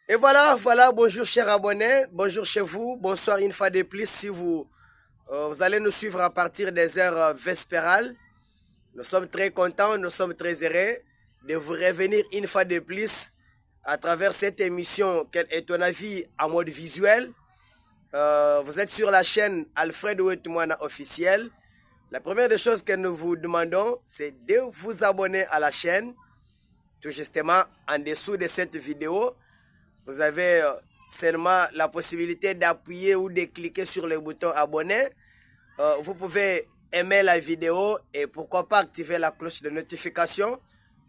Et voilà, bonjour chers abonnés, bonjour chez vous, bonsoir une fois de plus si vous allez nous suivre à partir des heures vespérales. Nous sommes très contents, nous sommes très heureux de vous revenir une fois de plus à travers cette émission. Quel est ton avis en mode visuel? Vous êtes sur la chaîne Alfred Ouetmoana officiel. La première des choses que nous vous demandons, c'est de vous abonner à la chaîne, tout justement en dessous de cette vidéo. Vous avez seulement la possibilité d'appuyer ou de cliquer sur le bouton abonner. Vous pouvez aimer la vidéo et pourquoi pas activer la cloche de notification.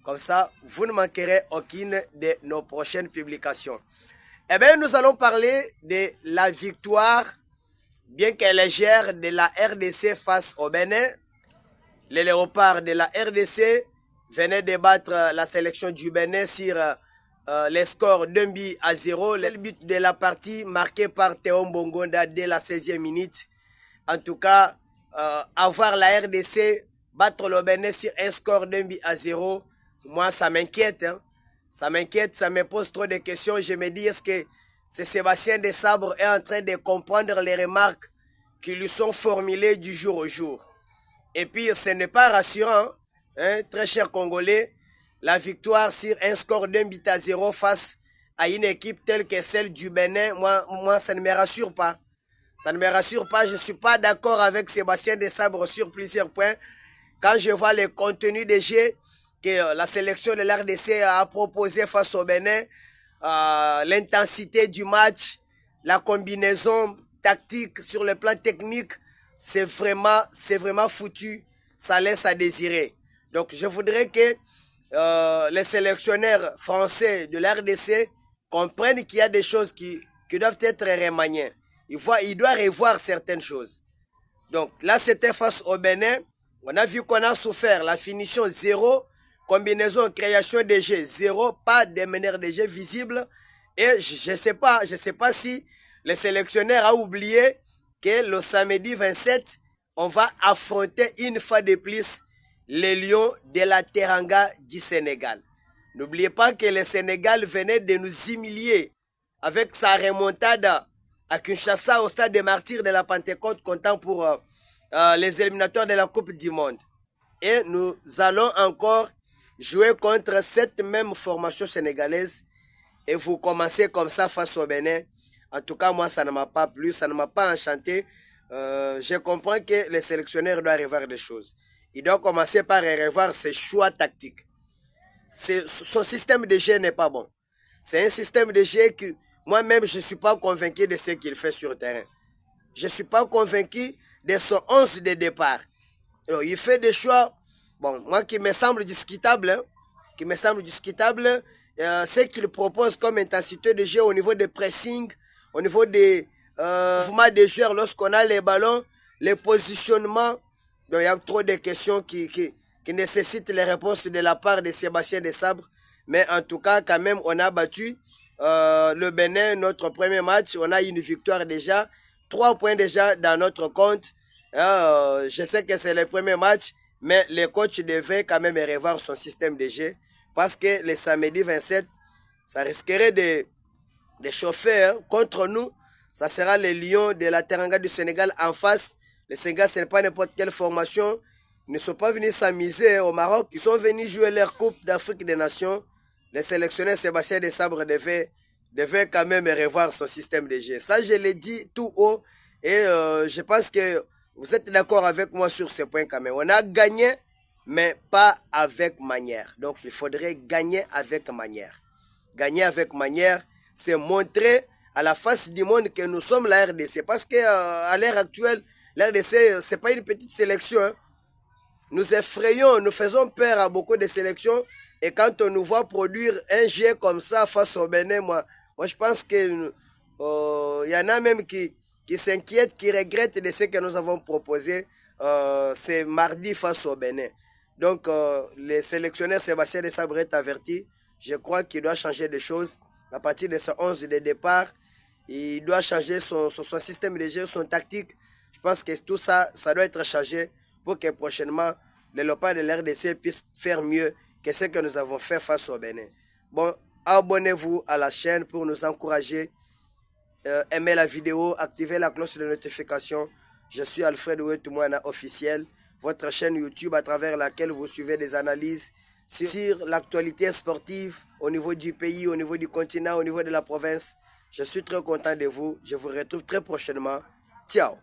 Comme ça, vous ne manquerez aucune de nos prochaines publications. Eh bien, nous allons parler de la victoire, bien qu'elle est légère, de la RDC face au Bénin. Les léopards de la RDC venaient de battre la sélection du Bénin sur les scores d'un but à 0. Le but de la partie marqué par Théo Mbongonda dès la 16e minute. En tout cas, avoir la RDC battre le Bénin sur un score d'un but à 0, moi ça m'inquiète. Hein. Ça m'inquiète, ça me pose trop de questions. Je me dis, est-ce que c'est Sébastien Desabre est en train de comprendre les remarques qui lui sont formulées du jour au jour? Et puis, ce n'est pas rassurant, hein, très cher Congolais, la victoire sur un score d'un but à 0 face à une équipe telle que celle du Bénin, moi ça ne me rassure pas. Ça ne me rassure pas, je ne suis pas d'accord avec Sébastien Desabre sur plusieurs points. Quand je vois le contenu des jeux que la sélection de l'RDC a proposé face au Bénin, l'intensité du match, la combinaison tactique sur le plan technique, c'est vraiment foutu. Ça laisse à désirer. Donc je voudrais que les sélectionneurs français de l'RDC comprennent qu'il y a des choses qui doivent être remaniées. Il doit revoir certaines choses. Donc là, c'était face au Bénin. On a vu qu'on a souffert. La finition zéro, combinaison, création de jeux zéro, pas de meneur de jeu visible. Et je ne sais pas si le sélectionneur a oublié que le samedi 27, on va affronter une fois de plus les Lions de la Teranga du Sénégal. N'oubliez pas que le Sénégal venait de nous humilier avec sa remontada à Kinshasa au stade des martyrs de la Pentecôte, comptant pour les éliminateurs de la Coupe du Monde. Et nous allons encore jouer contre cette même formation sénégalaise et vous commencez comme ça face au Bénin. En tout cas, moi, ça ne m'a pas plu, ça ne m'a pas enchanté. Je comprends que le sélectionneur doit revoir des choses. Il doit commencer par revoir ses choix tactiques. Son système de jeu n'est pas bon. C'est un système de jeu que moi-même, je ne suis pas convaincu de ce qu'il fait sur le terrain. Je ne suis pas convaincu de son 11 de départ. Alors, il fait des choix, bon, moi qui me semble discutable, hein, ce qu'il propose comme intensité de jeu au niveau de pressing, au niveau des mouvements des joueurs lorsqu'on a les ballons, les positionnements. Donc, il y a trop de questions qui nécessitent les réponses de la part de Sébastien Desabre. Mais en tout cas, quand même, on a battu le Bénin, notre premier match. On a une victoire déjà. 3 points déjà dans notre compte. Je sais que c'est le premier match, mais le coach devait quand même revoir son système de jeu. Parce que le samedi 27, ça risquerait de chauffer hein, contre nous. Ça sera les Lions de la Teranga du Sénégal en face. Le Sénégal, ce n'est pas n'importe quelle formation. Ils ne sont pas venus s'amuser au Maroc. Ils sont venus jouer leur Coupe d'Afrique des Nations. Le sélectionneur Sébastien Desabre devait quand même revoir son système de jeu. Ça, je l'ai dit tout haut. Et je pense que vous êtes d'accord avec moi sur ce point quand même. On a gagné, mais pas avec manière. Donc, il faudrait gagner avec manière. Gagner avec manière, c'est montrer à la face du monde que nous sommes la RDC. Parce que à l'heure actuelle, la RDC, c'est pas une petite sélection. Hein. Nous effrayons, nous faisons peur à beaucoup de sélections. Et quand on nous voit produire un jet comme ça face au Bénin, moi je pense que y en a même qui s'inquiètent, qui regrettent de ce que nous avons proposé. C'est mardi face au Bénin. Donc, le sélectionneur Sébastien Desabre est averti. Je crois qu'il doit changer des choses. À partir de son 11 de départ, il doit changer son système de jeu, son tactique. Je pense que tout ça, ça doit être changé pour que prochainement, les Léopards de l'RDC puissent faire mieux que ce que nous avons fait face au Bénin. Bon, abonnez-vous à la chaîne pour nous encourager. Aimez la vidéo, activez la cloche de notification. Je suis Alfred Ouetoumoana officiel, votre chaîne YouTube à travers laquelle vous suivez des analyses sur l'actualité sportive au niveau du pays, au niveau du continent, au niveau de la province. Je suis très content de vous. Je vous retrouve très prochainement. Ciao.